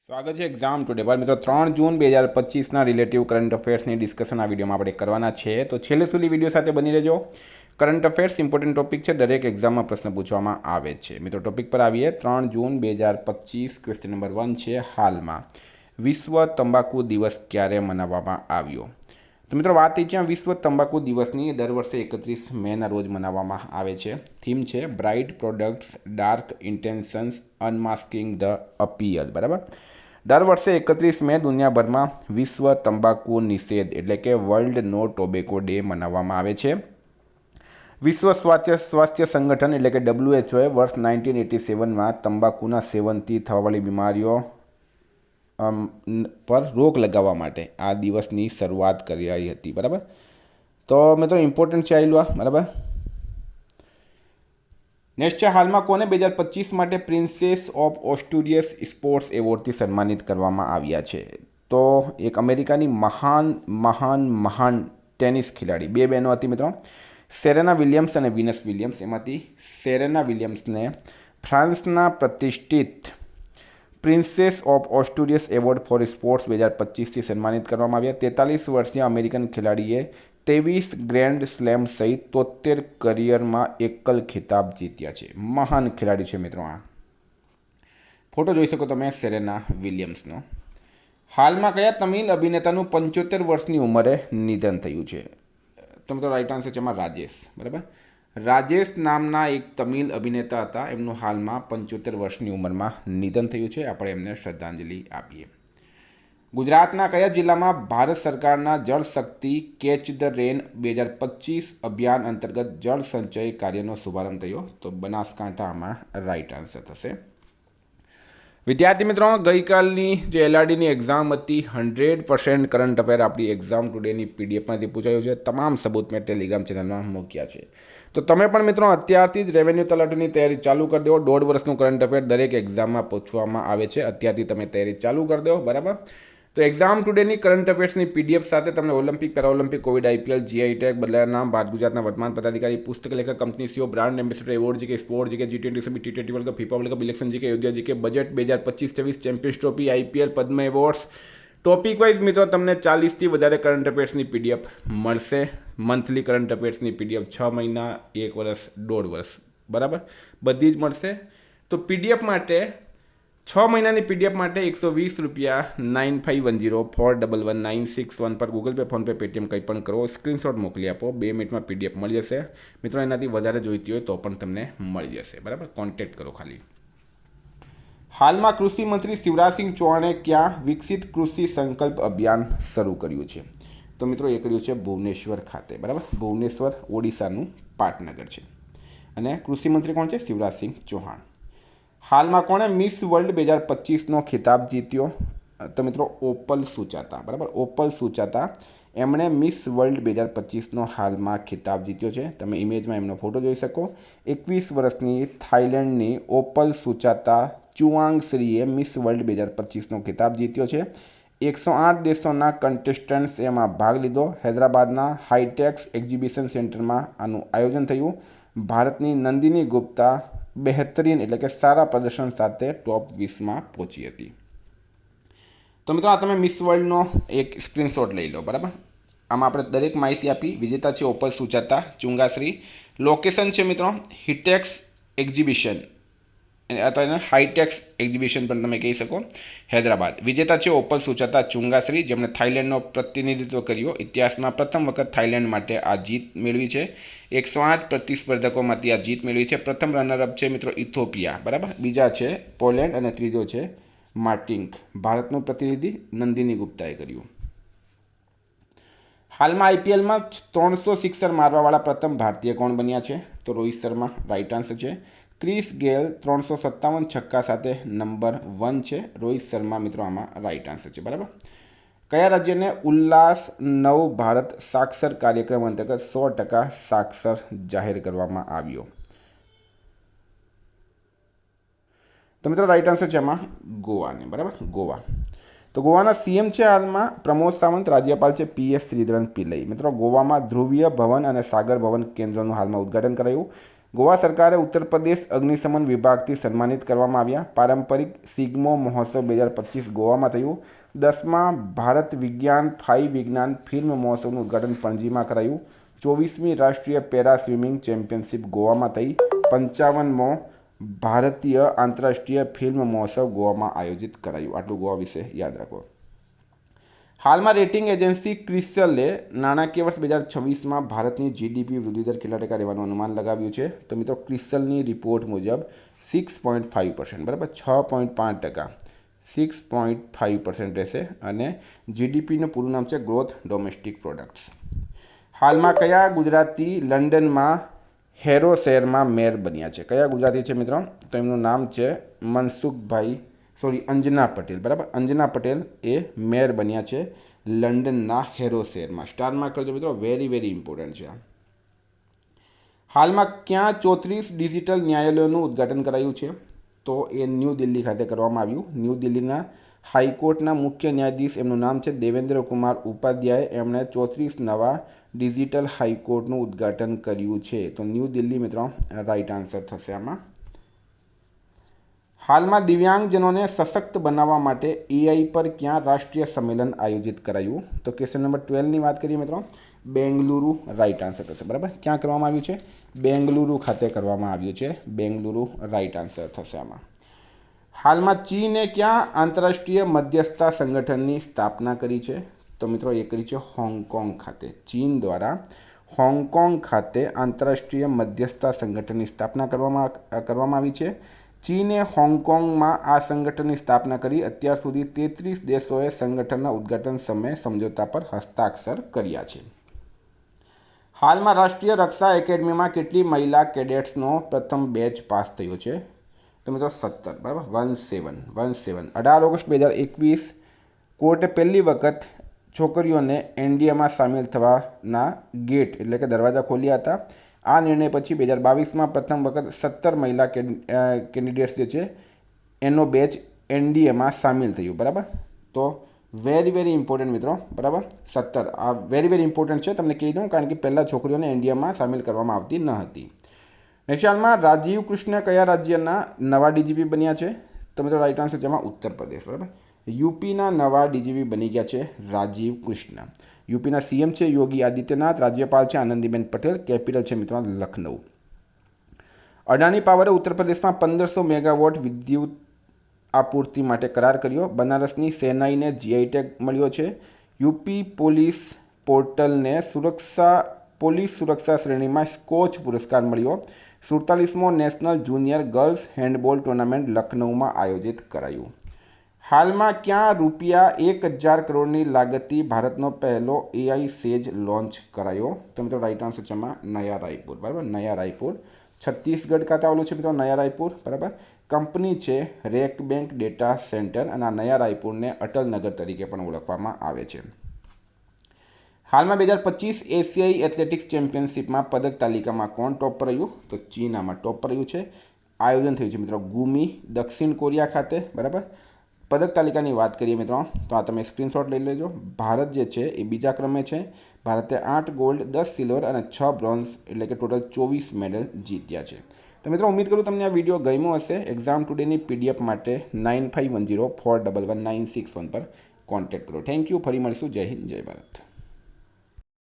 સ્વાગત છે exam today પર મિત્રો 3 જૂન 2025ના રિલેટિવ કરંટ અફેર્સની ડિસ્કશન આ વિડીયોમાં આપણે કરવાના છે. તો છેલ્લે સુધી વિડીયો સાથે બની રહેજો. કરંટ અફેર્સ ઇમ્પોર્ટન્ટ ટોપિક છે, દરેક એક્ઝામમાં પ્રશ્ન પૂછવામાં આવે છે. મિત્રો ટોપિક પર આવીએ. 3 જૂન 2025 ક્વેશ્ચન નંબર 1 છે, હાલમાં વિશ્વ તંબાકુ દિવસ ક્યારે મનાવવામાં આવ્યો? તો મિત્રો વાત થઈ છે વિશ્વ તંબાકુ દિવસની. દર વર્ષે 31 મેના રોજ મનાવવામાં આવે છે. થીમ છે bright products, dark intentions, unmasking the appeal. બરાબર. દર વર્ષે 31 મે દુનિયાભરમાં વિશ્વ તંબાકુ નિષેધ એટલે કે વર્લ્ડ નો ટોબેકો ડે મનાવવામાં આવે છે. વિશ્વ સ્વાસ્થ્ય સંગઠન એટલે કે WHO વર્ષ 1987માં તંબાકુના સેવનથી થવાવાળી બીમારીઓ પર રોક લગાવવા માટે આ દિવસની શરૂઆત કરી હતી. બરાબર. તો મિત્રો ઇમ્પોર્ટન્ટ છે આયલું આ. બરાબર. નેક્સ્ટ છે, હાલમાં કોને 2025 માટે પ્રિન્સેસ ઓફ ઓસ્ટ્રેલિયસ સ્પોર્ટ્સ એવોર્ડથી સન્માનિત કરવામાં આવ્યા છે? તો એક અમેરિકાની મહાન ટેનિસ ખેલાડી, બે બહેનો હતી મિત્રો, સેરેના વિલિયમ્સ અને વિનસ વિલિયમ્સ. એમાંથી સેરેના વિલિયમ્સને ફ્રાન્સના પ્રતિષ્ઠિત Princess of Asturias award for sports 2025થી સન્માનિત કરવામાં આવ્યા. 43 વર્ષીય અમેરિકન ખેલાડીએ 23 ગ્રેન્ડ સ્લેમ સહિત 73 કરિયરમાં એકલ ખિતાબ જીત્યા છે. મહાન ખેલાડી છે મિત્રો આ. ફોટો જોઈ શકો તમે સેરેના વિલિયમ્સનો. હાલમાં કયા તમિલ અભિનેતાનું 75 વર્ષની ઉંમરે નિધન થયું છે? તો મિત્રો રાઈટ આન્સર છે એમાં રાજેશ. બરાબર. રાજેશ નામના એક તમિલ અભિનેતા હતા, એમનું હાલમાં 75 વર્ષની ઉંમરમાં નિધન થયું છે. આપણે એમને શ્રદ્ધાંજલિ આપીએ. ગુજરાતના કયા જિલ્લામાં ભારત સરકારના જળ શક્તિ કેચ ધ રેન 2025 અભિયાન અંતર્ગત જળ સંચય કાર્યનો શુભારંભ થયો? તો બનાસકાંઠામાં રાઈટ આન્સર થશે. વિદ્યાર્થી મિત્રો, ગઈકાલની જે LRDની એક્ઝામ હતી 100% કરંટ અફેર આપણી એક્ઝામ ટુડેની PDFમાંથી પૂછાયું છે. તમામ સબૂત મેં ટેલિગ્રામ ચેનલમાં મૂક્યા છે. તો તમે પણ મિત્રો અત્યારથી જ રેવન્યુ તલાટીની તૈયારી ચાલુ કરી દો. 1.5 વર્ષનું કરંટ અફેર દરેક એક્ઝામમાં પૂછવામાં આવે છે. અત્યારથી તમે તૈયારી ચાલુ કરી દો. બરાબર. તો એક્ઝામ ટુડેની કરંટ અફેર્સની PDF સાથે તમને Olympic, Paralympic, Covid, IPL, GI tag, બદલાયા નામ, ભારત ગુજરાતના વર્તમાન પદાધિકારી, પુસ્તક લેખક, company CEO, brand ambassador award, GK sport, GK G20 summit, T20 world cup, FIFA world cup, election, GK યોગ્ય, GK budget 2025-26, champions trophy, IPL, Padma awards, topic wise મિત્રો તમને 40થી વધારે કરંટ અફેર્સની PDF મળશે. મંથલી કરંટ અફેર્સની PDF 6 મહિના, 1 વર્ષ, 1.5 વર્ષ. બરાબર, બધી જ મળશે. તો PDF માટે 6 મહિનાની PDF માટે 120 રૂપિયા 9510411961 પર ગૂગલ પે, ફોનપે, પેટીએમ કંઈ પણ કરો, સ્ક્રીનશોટ મોકલી આપો. 2 મિનિટમાં PDF મળી જશે. મિત્રો એનાથી વધારે જોઈતી હોય તો પણ તમને મળી જશે. બરાબર, કોન્ટેક્ટ કરો ખાલી. હાલમાં કૃષિ મંત્રી શિવરાજસિંહ ચૌહાણે ક્યાં વિકસિત કૃષિ સંકલ્પ અભિયાન શરૂ કર્યું છે? તો મિત્રો એ કર્યું છે ભુવનેશ્વર ખાતે. બરાબર. ભુવનેશ્વર ઓડિશાનું પાટનગર છે. અને કૃષિ મંત્રી કોણ છે? શિવરાજસિંહ ચૌહાણ. હાલમાં કોણે મિસ વર્લ્ડ 2025નો ખિતાબ જીત્યો? તો મિત્રો ઓપલ સુચાતા. બરાબર, ઓપલ સુચાતા એમણે મિસ વર્લ્ડ 2025નો હાલમાં ખિતાબ જીત્યો છે. તમે ઇમેજમાં એમનો ફોટો જોઈ શકો. 21 વર્ષની થાઈલેન્ડની ઓપલ સુચાતા ચુઆંગશ્રીએ મિસ વર્લ્ડ 2025નો ખિતાબ જીત્યો છે. 108 દેશોના કન્ટેસ્ટન્ટ્સ એમાં ભાગ લીધો. હૈદરાબાદના હાઈટેક્સ એક્ઝિબિશન સેન્ટરમાં આનું આયોજન થયું. ભારતની નંદિની ગુપ્તા બહેતરીન એટલે કે સારા પ્રદર્શન સાથે ટોપ 20માં પહોંચી હતી. તો મિત્રો આ તમે મિસ વર્લ્ડનો એક સ્ક્રીનશોટ લઈ લો. બરાબર. આમાં આપણે દરેક માહિતી આપી. વિજેતા છે ઓપલ સુચાતા ચુંગાશ્રી. લોકેશન છે મિત્રો હિટેક્સ એક્ઝિબિશન અથવા એને હાઈટેક્સ એક્ઝિબિશન પણ તમે કહી શકો, હૈદરાબાદ. વિજેતા છે ઓપલ સુચાતા ચુંગાશ્રી, જેમણે થાઈલેન્ડનો પ્રતિનિધિત્વ કર્યો. ઇતિહાસમાં પ્રથમ વખત થાઈલેન્ડ માટે આ જીત મેળવી છે. 108 પ્રતિસ્પર્ધકોમાંથી આ જીત મેળવી છે. પ્રથમ રનરઅપ છે મિત્રો ઇથોપિયા. બરાબર. બીજા છે પોલેન્ડ અને ત્રીજો છે માર્ટિન્ક. ભારતનું પ્રતિનિધિ નંદિની ગુપ્તાએ કર્યું. હાલમાં IPLમાં 300 સિક્સર મારવાવાળા પ્રથમ ભારતીય કોણ બન્યા છે? તો રોહિત શર્મા રાઈટ આન્સર છે. ક્રિસ ગેલ 357 છક્કા સાથે નંબર 1 છે. રોહિત શર્મા મિત્રો આમાં રાઈટ આન્સર છે. બરાબર. કયા રાજ્યને ઉલ્લાસ નવ ભારત સાક્ષર કાર્યક્રમ અંતર્ગત 100% સાક્ષર જાહેર કરવામાં આવ્યો? તો મિત્રો રાઈટ આન્સર છે એમાં ગોવાને. બરાબર, ગોવા. તો ગોવાના CM છે હાલમાં પ્રમોદ સાવંત, રાજ્યપાલ છે PS શ્રીધરન પિલ્લઈ. મિત્રો ગોવામાં ધ્રુવીય ભવન અને સાગર ભવન કેન્દ્રનું હાલમાં ઉદ્ઘાટન કરાયું. ગોવા સરકારે ઉત્તર પ્રદેશ અગ્નિશમન વિભાગથી સન્માનિત કરવામાં આવ્યા. પારંપરિક સિગ્મો મહોત્સવ 2025 ગોવામાં થયું. 10મા ભારત વિજ્ઞાન ફિલ્મ મહોત્સવનું ઉદ્ઘાટન પણજીમાં કરાયું. 24મી રાષ્ટ્રીય પેરા સ્વિમિંગ ચેમ્પિયનશિપ ગોવામાં થઈ. 55મો ભારતીય આંતરરાષ્ટ્રીય ફિલ્મ મહોત્સવ ગોવામાં આયોજિત કરાયું. આટલું ગોવા વિશે યાદ રાખો. હાલમાં રેટિંગ એજન્સી ક્રિસલે નાણાકીય વર્ષ 2026માં ભારતની જીડીપી વૃદ્ધિદર કેટલા ટકા રહેવાનું અનુમાન લગાવ્યું છે. તો મિત્રો ક્રિસલની રિપોર્ટ મુજબ 6.5%, બરાબર, 6.5%, 6.5% રહેશે. અને જીડીપીનું પૂરું નામ છે ગ્રોથ ડોમેસ્ટિક પ્રોડક્ટ્સ. હાલમાં કયા ગુજરાતી લંડનમાં હેરો શહેરમાં મેયર બન્યા છે? કયા ગુજરાતી છે મિત્રો? તો એમનું નામ છે અંજના પટેલ, બરાબર. અંજના પટેલ એ મેયર બન્યા છે લંડનના હેરો શહેરમાં. સ્ટારમાં કરજો મિત્રો, વેરી વેરી ઇમ્પોર્ટન્ટ છે. હાલમાં ક્યાં 34 ડિજિટલ ન્યાયાલયોનું ઉદ્ઘાટન કરાયું છે? તો એ ન્યૂ દિલ્હી ખાતે કરવામાં આવ્યું. ન્યૂ દિલ્હીના હાઈકોર્ટના મુખ્ય ન્યાયાધીશ, એમનું નામ છે દેવેન્દ્ર કુમાર ઉપાધ્યાય. એમણે 34 નવા ડિજિટલ હાઈકોર્ટનું ઉદ્ઘાટન કર્યું છે. તો ન્યૂ દિલ્હી મિત્રો રાઈટ આન્સર થશે આમાં. હાલમાં દિવ્યાંગજનોને સશક્ત બનાવવા માટે એઆઈ પર ક્યાં રાષ્ટ્રીય સંમેલન આયોજિત કરાયું? તો ક્વેશ્ચન નંબર 12ની વાત કરીએ મિત્રો, બેંગલુરુ રાઈટ આન્સર થશે, બરાબર. ક્યાં કરવામાં આવ્યું છે? બેંગલુરુ ખાતે કરવામાં આવ્યું છે. બેંગલુરુ રાઈટ આન્સર થશે આમાં. હાલમાં ચીને ક્યાં આંતરરાષ્ટ્રીય મધ્યસ્થતા સંગઠનની સ્થાપના કરી છે? તો મિત્રો એ કરી છે હોંગકોંગ ખાતે. ચીન દ્વારા હોંગકોંગ ખાતે આંતરરાષ્ટ્રીય મધ્યસ્થતા સંગઠનની સ્થાપના કરવામાં આવી છે. ચીને હોંગકોંગમાં આ સંગઠનની સ્થાપના કરી. અત્યાર સુધી 33 દેશોએ સંગઠનના ઉદ્ઘાટન સમયે સમજૂતા પર હસ્તાક્ષર કર્યા છે. હાલમાં રાષ્ટ્રીય રક્ષા એકેડમીમાં કેટલી મહિલા કેડેટ્સનો પ્રથમ બેચ પાસ થયો છે? તો મિત્રો 17, બરાબર, 17. 18 ઓગસ્ટ 2021 કોર્ટે પહેલી વખત છોકરીઓને એનડીએમાં સામેલ થવાના ગેટ એટલે કે દરવાજા ખોલ્યા હતા. આ નિર્ણય પછી 2022માં પ્રથમ વખત 17 મહિલા કેન્ડિડેટ્સ જે છે એનો બેચ એનડીએમાં સામેલ થયું, બરાબર. તો વેરી વેરી ઇમ્પોર્ટન્ટ મિત્રો, બરાબર. 17 આ વેરી વેરી ઇમ્પોર્ટન્ટ છે, તમને કહી દઉં, કારણ કે પહેલાં છોકરીઓને એનડીએમાં સામેલ કરવામાં આવતી ન હતી. નેક્સ્ટ હાલમાં રાજીવ કૃષ્ણ કયા રાજ્યના નવા ડીજીપી બન્યા છે? તો મિત્રો રાઈટ આન્સર છે એમાં ઉત્તર પ્રદેશ, બરાબર. યુપીના નવા ડીજીપી બની ગયા છે રાજીવ કૃષ્ણ. યુપીના સીએમ છે યોગી આદિત્યનાથ. રાજ્યપાલ છે આનંદીબેન પટેલ. કેપિટલ છે મિત્રો લખનઉ. અડાની પાવરે ઉત્તર પ્રદેશમાં 1500 મેગાવોટ વિદ્યુત આપૂર્તિ માટે કરાર કર્યો. બનારસની સેનાઈને જીઆઈ ટેગ મળ્યો છે. યુપી પોલીસ પોર્ટલને પોલીસ સુરક્ષા શ્રેણીમાં સ્કોચ પુરસ્કાર મળ્યો. 47મો national junior girls handball tournament લખનઉમાં આયોજિત કરાયું. હાલમાં ક્યાં ₹1000 કરોડની લાગતથી ભારતનો પહેલો એઆઈ સેજ લોન્ચ કરાયો? તો મિત્રો રાઈટ આન્સર છે એમાં નયા રાયપુર, બરાબર. નયા રાયપુર છત્તીસગઢ ખાતે આવેલું છે મિત્રો નયા રાયપુર, બરાબર. કંપની છે રેક બેંક ડેટા સેન્ટર અને આ નયા રાયપુરને અટલનગર તરીકે પણ ઓળખવામાં આવે છે. હાલમાં 2025 એશિયાઈ એથ્લેટિક્સ ચેમ્પિયનશિપમાં પદક તાલિકામાં કોણ ટોપ પર રહ્યું? તો ચીન આમાં ટોપ પર રહ્યું છે. આયોજન થયું છે મિત્રો ગુમી, દક્ષિણ કોરિયા ખાતે, બરાબર. પદક તાલિકાની વાત કરીએ મિત્રો તો આ તમે સ્ક્રીનશોટ લઈ લેજો. ભારત જે છે એ બીજા ક્રમે છે. ભારતે 8 ગોલ્ડ, 10 સિલ્વર અને 6 બ્રોન્ઝ એટલે કે ટોટલ 24 મેડલ જીત્યા છે. તો મિત્રો ઉમ્મીદ કરું તમને આ વિડીયો ગમ્યો હશે. એક્ઝામ ટુડેની પીડીએફ માટે 9510411961 પર કોન્ટેક્ટ કરો. Thank you. ફરી મળીશું. જય હિન્દ, જય ભારત.